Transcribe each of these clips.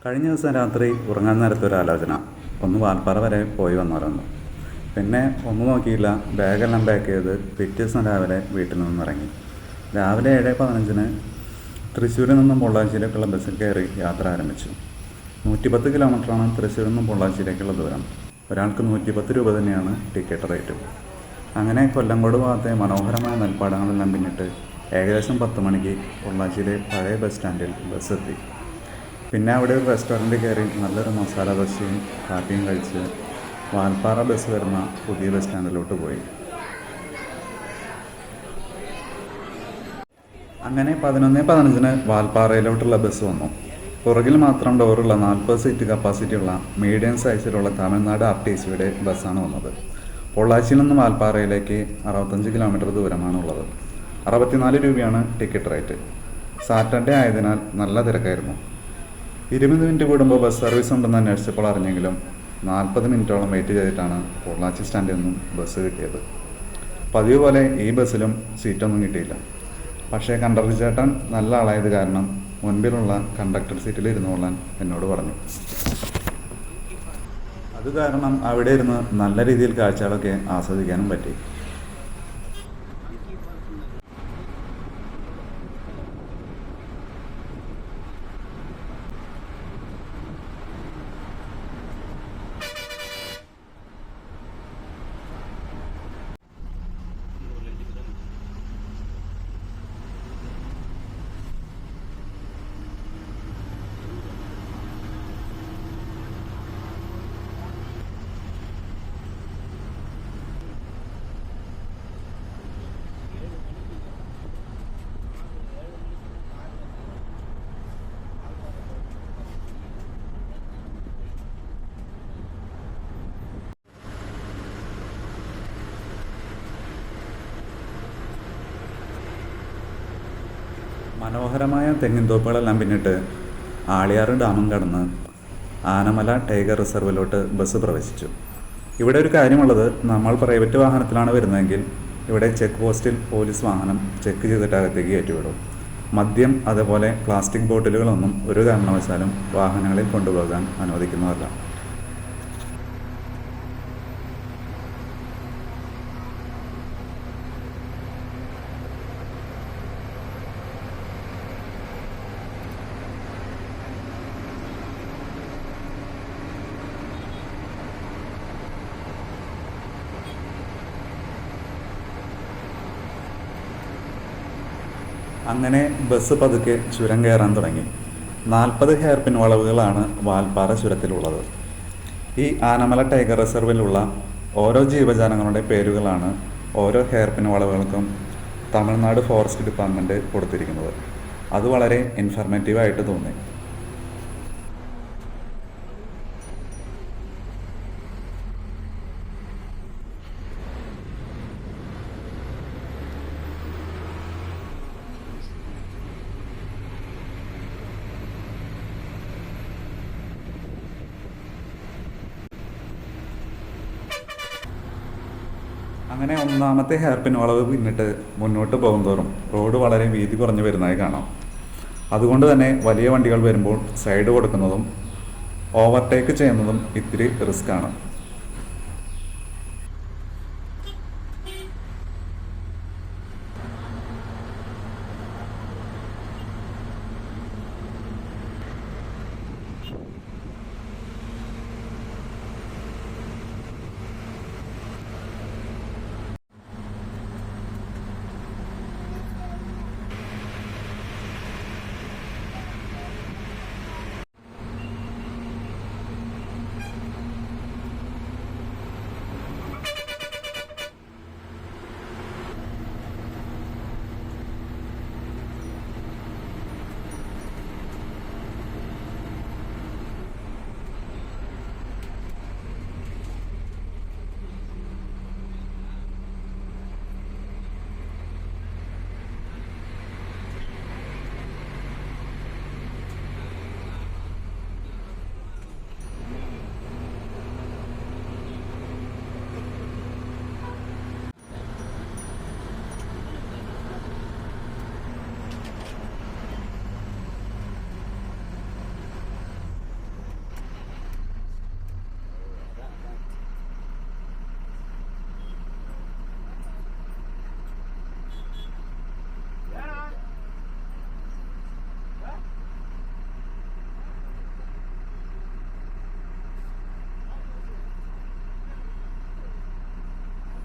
കഴിഞ്ഞ ദിവസം രാത്രി ഉറങ്ങാൻ നേരത്തെ ഒരു ആലോചന, ഒന്ന് വാൽപ്പാറ വരെ പോയി വന്നാലൊന്ന്. പിന്നെ ഒന്നും നോക്കിയില്ല, ബാഗെല്ലാം പാക്ക് ചെയ്ത് പിറ്റേ ദിവസം രാവിലെ വീട്ടിൽ നിന്നും ഇറങ്ങി. രാവിലെ 7:15 തൃശ്ശൂരിൽ നിന്നും പൊള്ളാച്ചിയിലേക്കുള്ള ബസ്സിൽ കയറി യാത്ര ആരംഭിച്ചു. 110 കിലോമീറ്ററാണ് തൃശ്ശൂരിൽ നിന്നും പൊള്ളാച്ചിയിലേക്കുള്ള ദൂരം. ഒരാൾക്ക് 110 രൂപ തന്നെയാണ് ടിക്കറ്റ് റേറ്റ്. അങ്ങനെ കൊല്ലങ്കോട് ഭാഗത്തെ മനോഹരമായ നെൽപ്പാടങ്ങളെല്ലാം പിന്നിട്ട് ഏകദേശം 10 മണിക്ക് പൊള്ളാച്ചിയിലെ പഴയ ബസ് സ്റ്റാൻഡിൽ ബസ് എത്തി. പിന്നെ അവിടെ ഒരു റെസ്റ്റോറൻറ്റിൽ കയറി നല്ലൊരു മസാല ദോശയും കാപ്പിയും കഴിച്ച് വാൽപ്പാറ ബസ് വരുന്ന പുതിയ ബസ് സ്റ്റാൻഡിലോട്ട് പോയി. അങ്ങനെ 11:15 വാൽപ്പാറയിലോട്ടുള്ള ബസ് വന്നു. പുറകിൽ മാത്രം ഡോറുള്ള 40 സീറ്റ് കപ്പാസിറ്റിയുള്ള മീഡിയം സൈസിലുള്ള തമിഴ്നാട് RTCയുടെ ബസ്സാണ് വന്നത്. പൊള്ളാച്ചിയിൽ നിന്ന് വാൽപ്പാറയിലേക്ക് 65 കിലോമീറ്റർ ദൂരമാണുള്ളത്. 64 രൂപയാണ് ടിക്കറ്റ് റേറ്റ്. സാറ്റർഡേ ആയതിനാൽ നല്ല തിരക്കായിരുന്നു. 20 മിനിറ്റ് കൂടുമ്പോൾ ബസ് സർവീസ് ഉണ്ടെന്ന് അന്വേഷിച്ചപ്പോൾ അറിഞ്ഞെങ്കിലും 40 മിനിറ്റോളം വെയിറ്റ് ചെയ്തിട്ടാണ് പൊള്ളാച്ചി സ്റ്റാൻഡിൽ നിന്നും ബസ് കിട്ടിയത്. പതിവ് പോലെ ഈ ബസ്സിലും സീറ്റൊന്നും കിട്ടിയില്ല. പക്ഷേ കണ്ടക്ടർ ചേട്ടൻ നല്ല ആളായത് കാരണം മുൻപിലുള്ള കണ്ടക്ടർ സീറ്റിൽ ഇരുന്നു കൊള്ളാൻ എന്നോട് പറഞ്ഞു. അത് കാരണം അവിടെ ഇരുന്ന് നല്ല രീതിയിൽ കാഴ്ചകളൊക്കെ ആസ്വദിക്കാനും പറ്റി. മനോഹരമായ തെങ്ങിൻതോപ്പുകളെല്ലാം പിന്നിട്ട് ആളിയാർ ഡാമും കടന്ന് ആനമല ടൈഗർ റിസർവിലോട്ട് ബസ് പ്രവേശിച്ചു. ഇവിടെ ഒരു കാര്യമുള്ളത്, നമ്മൾ പ്രൈവറ്റ് വാഹനത്തിലാണ് വരുന്നതെങ്കിൽ ഇവിടെ ചെക്ക് പോസ്റ്റിൽ പോലീസ് വാഹനം ചെക്ക് ചെയ്തിട്ട് അകത്തേക്ക് കയറ്റിവിടും. മദ്യം അതുപോലെ പ്ലാസ്റ്റിക് ബോട്ടിലുകളൊന്നും ഒരു കാരണവശാലും വാഹനങ്ങളിൽ കൊണ്ടുപോകാൻ അനുവദിക്കുന്നതല്ല. അങ്ങനെ ബസ് പതുക്കെ ചുരം കയറാൻ തുടങ്ങി. 40 ഹെയർ പിൻ വളവുകളാണ് വാൽപ്പാറ ചുരത്തിലുള്ളത്. ഈ ആനമല ടൈഗർ റിസർവിലുള്ള ഓരോ ജീവജാലങ്ങളുടെ പേരുകളാണ് ഓരോ ഹെയർ പിൻ വളവുകൾക്കും തമിഴ്നാട് ഫോറസ്റ്റ് ഡിപ്പാർട്ട്മെൻറ്റ് കൊടുത്തിരിക്കുന്നത്. അത് വളരെ ഇൻഫർമേറ്റീവായിട്ട് തോന്നി. അങ്ങനെ ഒന്നാമത്തെ ഹെയർ പിൻ വളവ് പിന്നിട്ട് മുന്നോട്ട് പോകുന്തോറും റോഡ് വളരെ വീതി കുറഞ്ഞു വരുന്നതായി കാണാം. അതുകൊണ്ട് തന്നെ വലിയ വണ്ടികൾ വരുമ്പോൾ സൈഡ് കൊടുക്കുന്നതും ഓവർടേക്ക് ചെയ്യുന്നതും ഇത്തിരി റിസ്ക്കാണ്.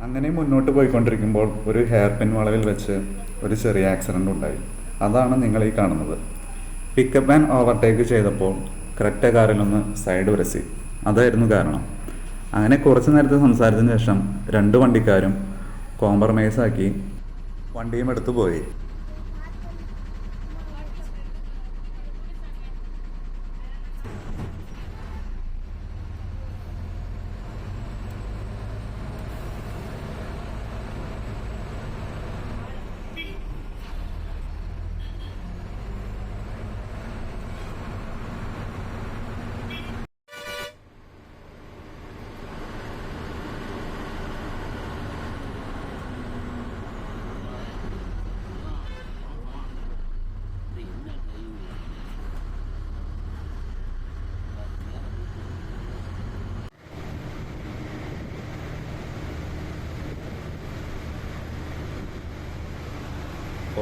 അങ്ങനെ മുന്നോട്ട് പോയിക്കൊണ്ടിരിക്കുമ്പോൾ ഒരു ഹെയർ പിൻ വളവിൽ വെച്ച് ഒരു ചെറിയ ആക്സിഡൻ്റ് ഉണ്ടായി. അതാണ് നിങ്ങൾ ഈ കാണുന്നത്. പിക്കപ്പ് ആൻഡ് ഓവർടേക്ക് ചെയ്തപ്പോൾ കറക്റ്റ കാറിലൊന്ന് സൈഡ് ഉരസി. അതായിരുന്നു കാരണം. അങ്ങനെ കുറച്ച് നേരത്തെ സംസാരത്തിന് ശേഷം രണ്ട് വണ്ടിക്കാരും കോംപ്രമൈസാക്കി വണ്ടിയും എടുത്തു പോയി.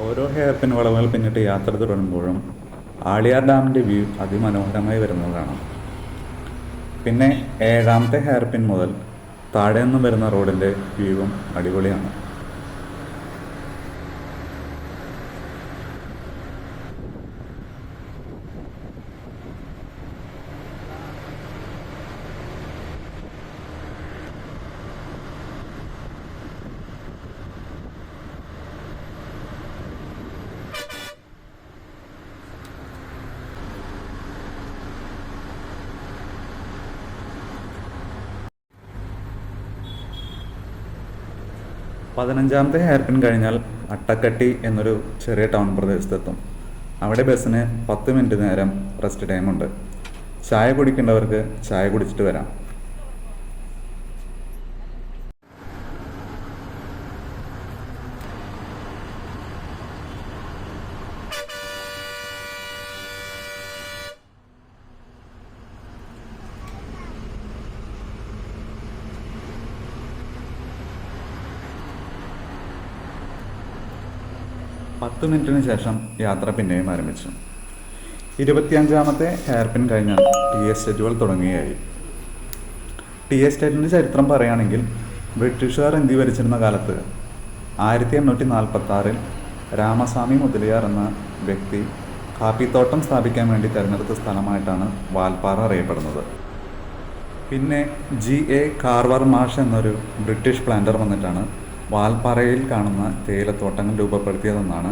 ഓരോ ഹെയർ പിൻ വളവുകൾ പിന്നിട്ട് യാത്ര തുടരുമ്പോഴും ആളിയാർ ഡാമിൻ്റെ വ്യൂ അതിമനോഹരമായി വരുന്നത് കാണാം. പിന്നെ 7ാമത്തെ ഹെയർ പിൻ മുതൽ താഴെ നിന്നും വരുന്ന റോഡിൻ്റെ വ്യൂവും അടിപൊളിയാണ്. പതിനഞ്ചാമത്തെ ഹെയർ പിൻ കഴിഞ്ഞാൽ അട്ടക്കട്ടി എന്നൊരു ചെറിയ ടൗൺ പ്രദേശത്തെത്തും. അവിടെ ബസ്സിന് 10 മിനിറ്റ് നേരം റെസ്റ്റ് ടൈമുണ്ട്. ചായ കുടിക്കേണ്ടവർക്ക് ചായ കുടിച്ചിട്ട് വരാം. പത്ത് മിനിറ്റിന് ശേഷം യാത്ര പിന്നെയും ആരംഭിച്ചു. 25ാമത്തെ ഹെയർ പിൻ കഴിഞ്ഞാൽ ടീ എസ്റ്റേറ്റുകൾ തുടങ്ങുകയായി. ടീ എസ്റ്റേറ്റിൻ്റെ ചരിത്രം പറയുകയാണെങ്കിൽ ബ്രിട്ടീഷുകാർ ഇന്ത്യ ഭരിച്ചിരുന്ന കാലത്ത് 1846-ൽ രാമസ്വാമി മുതലിയാർ എന്ന വ്യക്തി കാപ്പിത്തോട്ടം സ്ഥാപിക്കാൻ വേണ്ടി തിരഞ്ഞെടുത്ത സ്ഥലമായിട്ടാണ് വാൽപ്പാറ അറിയപ്പെടുന്നത്. പിന്നെ G.A. കാർവർ മാഷ് എന്നൊരു ബ്രിട്ടീഷ് പ്ലാന്റർ വന്നിട്ടാണ് വാൽപ്പാറയിൽ കാണുന്ന തേയിലത്തോട്ടങ്ങൾ രൂപപ്പെടുത്തിയതെന്നാണ്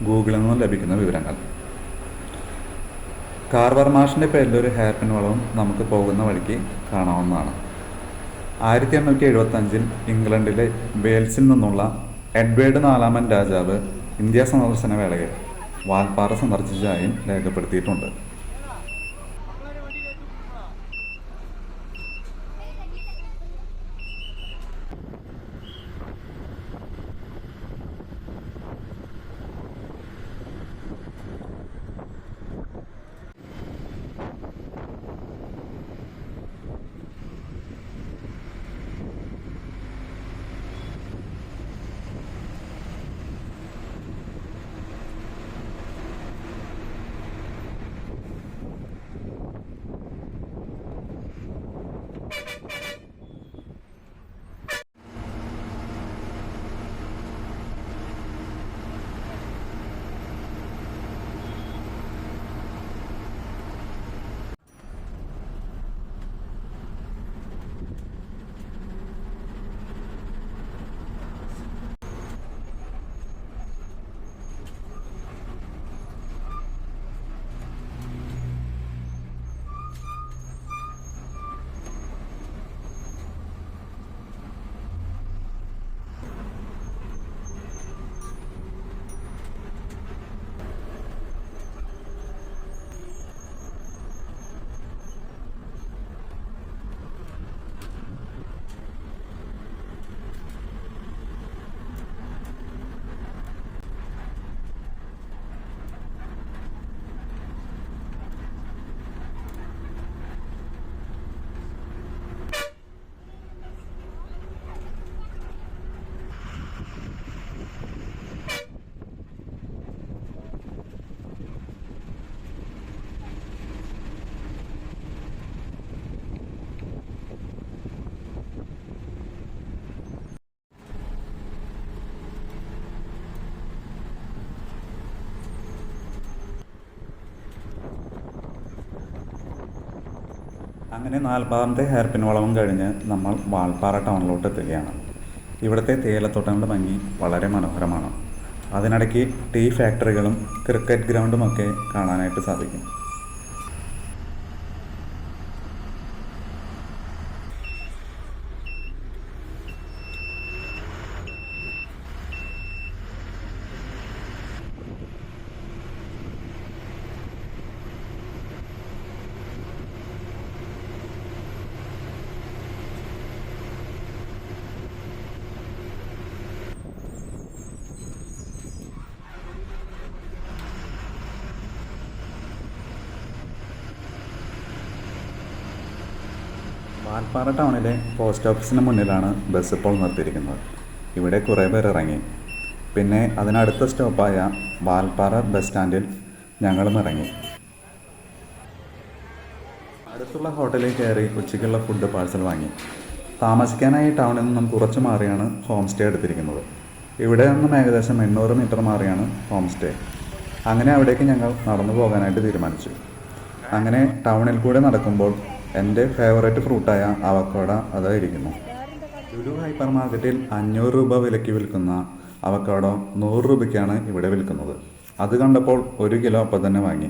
ഗൂഗിളിൽ നിന്നും ലഭിക്കുന്ന വിവരങ്ങൾ. കാർവർ മാഷിൻ്റെ പേരിലൊരു ഹെയർ പിൻ വളവും നമുക്ക് പോകുന്ന വഴിക്ക് കാണാവുന്നതാണ്. 1875-ൽ ഇംഗ്ലണ്ടിലെ വെയിൽസിൽ നിന്നുള്ള എഡ്വേർഡ് 4-ാമൻ രാജാവ് ഇന്ത്യ സന്ദർശന വേളയിൽ വാൽപ്പാറ സന്ദർശിച്ചതായും രേഖപ്പെടുത്തിയിട്ടുണ്ട്. അങ്ങനെ 40ാമത്തെ ഹെയർപിൻ വളവും കഴിഞ്ഞ് നമ്മൾ വാൽപ്പാറ ടൗണിലോട്ട് എത്തുകയാണ്. ഇവിടുത്തെ തേയിലത്തോട്ടങ്ങളുടെ ഭംഗി വളരെ മനോഹരമാണ്. അതിനിടയ്ക്ക് ടീ ഫാക്ടറികളും ക്രിക്കറ്റ് ഗ്രൗണ്ടുമൊക്കെ കാണാനായിട്ട് സാധിക്കും. വാൽപ്പാറ ടൗണിലെ പോസ്റ്റ് ഓഫീസിന് മുന്നിലാണ് ബസ് ഇപ്പോൾ നിർത്തിയിരിക്കുന്നത്. ഇവിടെ കുറേ പേർ ഇറങ്ങി. പിന്നെ അതിനടുത്ത സ്റ്റോപ്പായ വാൽപ്പാറ ബസ് സ്റ്റാൻഡിൽ ഞങ്ങളും ഇറങ്ങി. അടുത്തുള്ള ഹോട്ടലിൽ കയറി ഉച്ചയ്ക്കുള്ള ഫുഡ് പാഴ്സൽ വാങ്ങി. താമസിക്കാനായി ടൗണിൽ നിന്നും കുറച്ച് മാറിയാണ് ഹോം സ്റ്റേ എടുത്തിരിക്കുന്നത്. ഇവിടെ നിന്നും ഏകദേശം 800 മീറ്റർ മാറിയാണ് ഹോം സ്റ്റേ. അങ്ങനെ അവിടേക്ക് ഞങ്ങൾ നടന്നു പോകാനായിട്ട് തീരുമാനിച്ചു. അങ്ങനെ ടൗണിൽ കൂടെ നടക്കുമ്പോൾ എൻ്റെ ഫേവറേറ്റ് ഫ്രൂട്ടായ അവക്കാഡോ അതായിരിക്കുന്നു. ലുലു ഹൈപ്പർ മാർക്കറ്റിൽ 500 രൂപ വിലയ്ക്ക് വിൽക്കുന്ന അവക്കാഡോ 100 രൂപയ്ക്കാണ് ഇവിടെ വിൽക്കുന്നത്. അത് കണ്ടപ്പോൾ 1 കിലോ അപ്പം തന്നെ വാങ്ങി.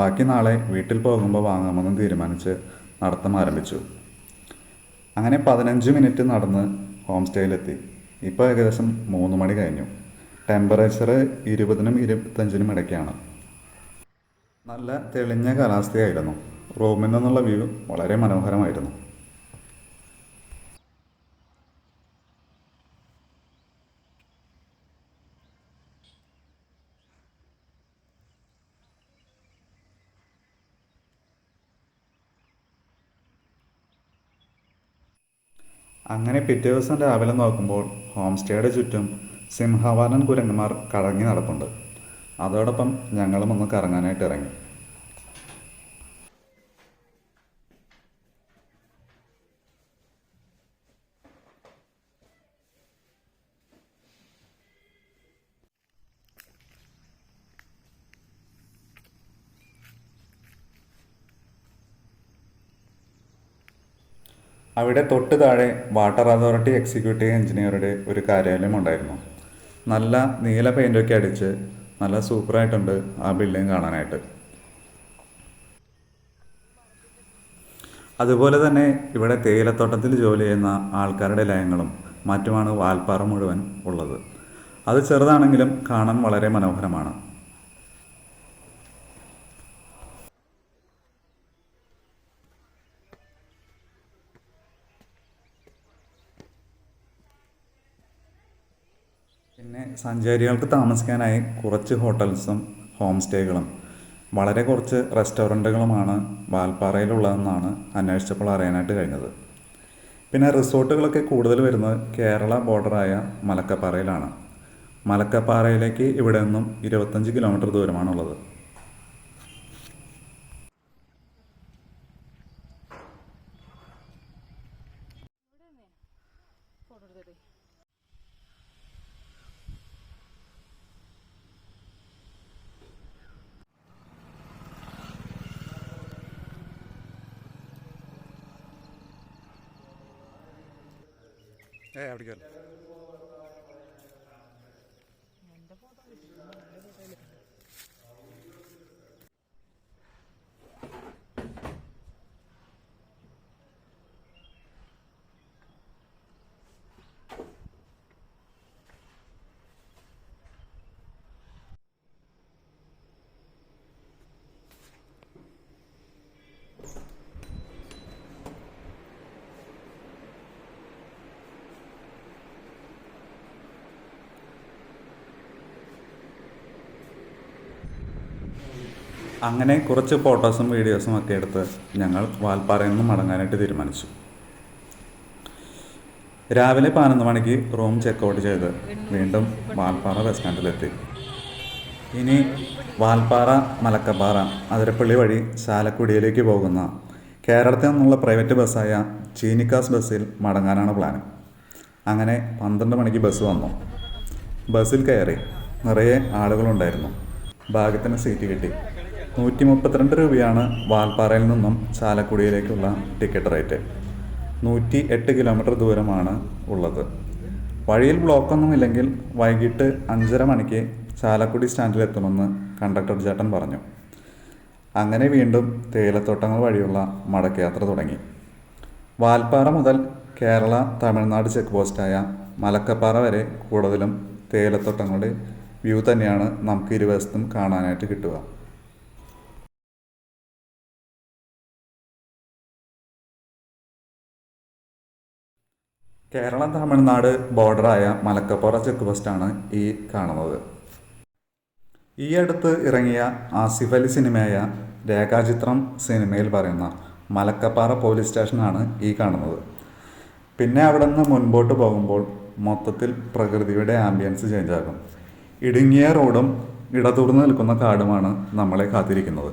ബാക്കി നാളെ വീട്ടിൽ പോകുമ്പോൾ വാങ്ങാമെന്ന് തീരുമാനിച്ച് നടത്തം ആരംഭിച്ചു. അങ്ങനെ 15 മിനിറ്റ് നടന്ന് ഹോം സ്റ്റേയിലെത്തി. ഇപ്പോൾ ഏകദേശം 3 മണി കഴിഞ്ഞു. ടെമ്പറേച്ചർ 20നും 25നും ഇടയ്ക്കാണ്. നല്ല തെളിഞ്ഞ കാലാവസ്ഥയായിരുന്നു. റൂമിൽ നിന്നുള്ള വ്യൂ വളരെ മനോഹരമായിരുന്നു. അങ്ങനെ പിറ്റേ ദിവസം രാവിലെ നോക്കുമ്പോൾ ഹോം സ്റ്റേയുടെ ചുറ്റും സിംഹവാലൻ കുരങ്ങന്മാർ കറങ്ങി നടപ്പുണ്ട്. അതോടൊപ്പം ഞങ്ങളും ഒന്ന് കറങ്ങാനായിട്ട് ഇറങ്ങി. അവിടെ തൊട്ട് താഴെ വാട്ടർ അതോറിറ്റി എക്സിക്യൂട്ടീവ് എഞ്ചിനീയറുടെ ഒരു കാര്യാലയം ഉണ്ടായിരുന്നു. നല്ല നീല പെയിൻ്റൊക്കെ അടിച്ച് നല്ല സൂപ്പറായിട്ടുണ്ട് ആ ബിൽഡിംഗ് കാണാനായിട്ട്. അതുപോലെ തന്നെ ഇവിടെ തേയിലത്തോട്ടത്തിൽ ജോലി ചെയ്യുന്ന ആൾക്കാരുടെ ലയങ്ങളും മറ്റുമാണ് വാൽപ്പാറ മുഴുവൻ ഉള്ളത്. അത് ചെറുതാണെങ്കിലും കാണാൻ വളരെ മനോഹരമാണ്. പിന്നെ സഞ്ചാരികൾക്ക് താമസിക്കാനായി കുറച്ച് ഹോട്ടൽസും ഹോം സ്റ്റേകളും വളരെ കുറച്ച് റെസ്റ്റോറൻറ്റുകളുമാണ് വാൽപ്പാറയിലുള്ളതെന്നാണ് അന്വേഷിച്ചപ്പോൾ അറിയാനായിട്ട് കഴിഞ്ഞത്. പിന്നെ റിസോർട്ടുകളൊക്കെ കൂടുതൽ വരുന്നത് കേരള ബോർഡറായ മലക്കപ്പാറയിലാണ്. മലക്കപ്പാറയിലേക്ക് ഇവിടെ നിന്നും 25 കിലോമീറ്റർ ദൂരമാണുള്ളത്. അവിടേക്കല്ല അങ്ങനെ കുറച്ച് ഫോട്ടോസും വീഡിയോസും ഒക്കെ എടുത്ത് ഞങ്ങൾ വാൽപ്പാറയിൽ നിന്ന് മടങ്ങാനായിട്ട് തീരുമാനിച്ചു. രാവിലെ 11 മണിക്ക് റൂം ചെക്കൗട്ട് ചെയ്ത് വീണ്ടും വാൽപ്പാറ ബസ് സ്റ്റാൻഡിലെത്തി. ഇനി വാൽപ്പാറ മലക്കപ്പാറ അതിരപ്പള്ളി വഴി ചാലക്കുടിയിലേക്ക് പോകുന്ന കേരളത്തിൽ നിന്നുള്ള പ്രൈവറ്റ് ബസ്സായ ചീനിക്കാസ് ബസ്സിൽ മടങ്ങാനാണ് പ്ലാൻ. അങ്ങനെ 12 മണിക്ക് ബസ് വന്നു. ബസ്സിൽ കയറി. നിറയെ ആളുകളുണ്ടായിരുന്നു. ഭാഗ്യത്തിന് സീറ്റ് കിട്ടി. ₹132 വാൽപ്പാറയിൽ നിന്നും ചാലക്കുടിയിലേക്കുള്ള ടിക്കറ്റ് റേറ്റ്. 108 കിലോമീറ്റർ ദൂരമാണ് ഉള്ളത്. വഴിയിൽ ബ്ലോക്കൊന്നുമില്ലെങ്കിൽ വൈകിട്ട് 5:30 മണിക്ക് ചാലക്കുടി സ്റ്റാൻഡിലെത്തുമെന്ന് കണ്ടക്ടർ ചേട്ടൻ പറഞ്ഞു. അങ്ങനെ വീണ്ടും തേയിലത്തോട്ടങ്ങൾ വഴിയുള്ള മടക്കയാത്ര തുടങ്ങി. വാൽപ്പാറ മുതൽ കേരള തമിഴ്നാട് ചെക്ക് പോസ്റ്റായ മലക്കപ്പാറ വരെ കൂടുതലും തേയിലത്തോട്ടങ്ങളുടെ വ്യൂ തന്നെയാണ് നമുക്ക് ഇരുവശത്തും കാണാനായിട്ട് കിട്ടുക. കേരള തമിഴ്നാട് ബോർഡറായ മലക്കപ്പാറ ചെക്ക് പോസ്റ്റാണ് ഈ കാണുന്നത്. ഈ അടുത്ത് ഇറങ്ങിയ ആസിഫ് അലി സിനിമയായ രേഖാചിത്രം സിനിമയിൽ പറയുന്ന മലക്കപ്പാറ പോലീസ് സ്റ്റേഷനാണ് ഈ കാണുന്നത്. പിന്നെ അവിടെ നിന്ന് മുൻപോട്ട് പോകുമ്പോൾ മൊത്തത്തിൽ പ്രകൃതിയുടെ ആംബിയൻസ് ചേഞ്ച് ആകും. ഇടുങ്ങിയ റോഡും ഇടതൂർന്ന് നിൽക്കുന്ന കാടുമാണ് നമ്മളെ കാത്തിരിക്കുന്നത്.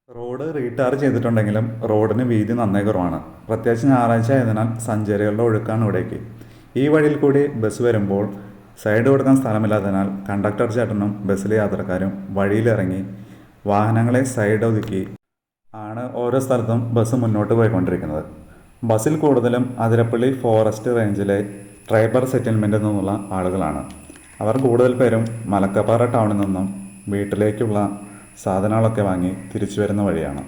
റോഡ് റീടാർ ചെയ്തിട്ടുണ്ടെങ്കിലും റോഡിന് വീതി നന്നേ കുറവാണ്. പ്രത്യേകിച്ച് ഞായറാഴ്ച ആയതിനാൽ സഞ്ചാരികളുടെ ഒഴുക്കാണ് ഇവിടേക്ക്. ഈ വഴിയിൽ കൂടി ബസ് വരുമ്പോൾ സൈഡ് കൊടുക്കാൻ സ്ഥലമില്ലാത്തതിനാൽ കണ്ടക്ടർ ചേട്ടനും ബസ്സിലെ യാത്രക്കാരും വഴിയിലിറങ്ങി വാഹനങ്ങളെ സൈഡ് ഒതുക്കി ആണ് ഓരോ സ്ഥലത്തും ബസ് മുന്നോട്ട് പോയിക്കൊണ്ടിരിക്കുന്നത്. ബസ്സിൽ കൂടുതലും അതിരപ്പള്ളി ഫോറസ്റ്റ് റേഞ്ചിലെ ട്രൈബൽ സെറ്റിൽമെൻറ്റിൽ നിന്നുള്ള ആളുകളാണ്. അവർ കൂടുതൽ പേരും മലക്കപ്പാറ ടൗണിൽ നിന്നും വീട്ടിലേക്കുള്ള സാധനങ്ങളൊക്കെ വാങ്ങി തിരിച്ചു വരുന്ന വഴിയാണ്.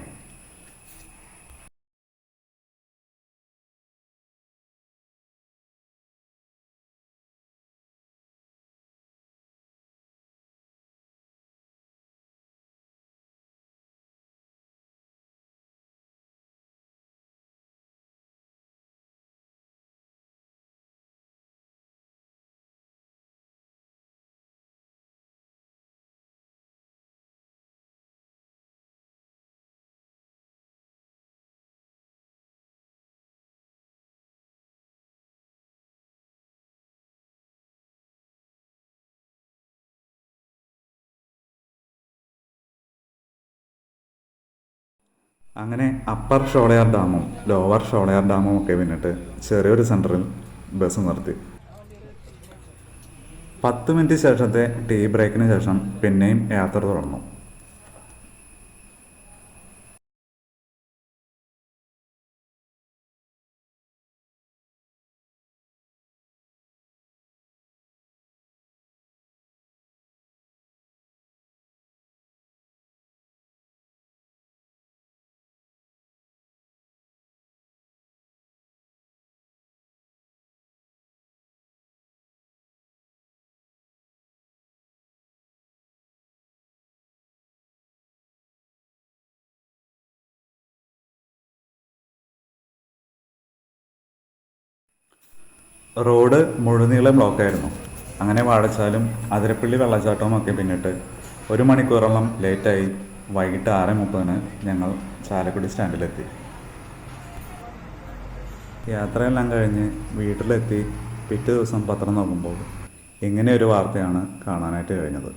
അങ്ങനെ അപ്പർ ഷോളയാർ ഡാമും ലോവർ ഷോളയാർ ഡാമും ഒക്കെ പിന്നിട്ട് ചെറിയൊരു സെൻറ്ററിൽ ബസ് നിർത്തി. 10 മിനിറ്റ് ശേഷത്തെ ടീ ബ്രേക്കിന് ശേഷം പിന്നെയും യാത്ര തുടർന്നു. റോഡ് മുഴുനീളം ബ്ലോക്കായിരുന്നു. അങ്ങനെ വാഴച്ചാലും അതിരപ്പള്ളി വെള്ളച്ചാട്ടവും ഒക്കെ പിന്നിട്ട് 1 മണിക്കൂറോളം ലേറ്റായി വൈകിട്ട് 6:30 ഞങ്ങൾ ചാലക്കുടി സ്റ്റാൻഡിലെത്തി. യാത്രയെല്ലാം കഴിഞ്ഞ് വീട്ടിലെത്തി പിറ്റേ ദിവസം പത്രം നോക്കുമ്പോൾ ഇങ്ങനെയൊരു വാർത്തയാണ് കാണാനായിട്ട് കഴിഞ്ഞത്.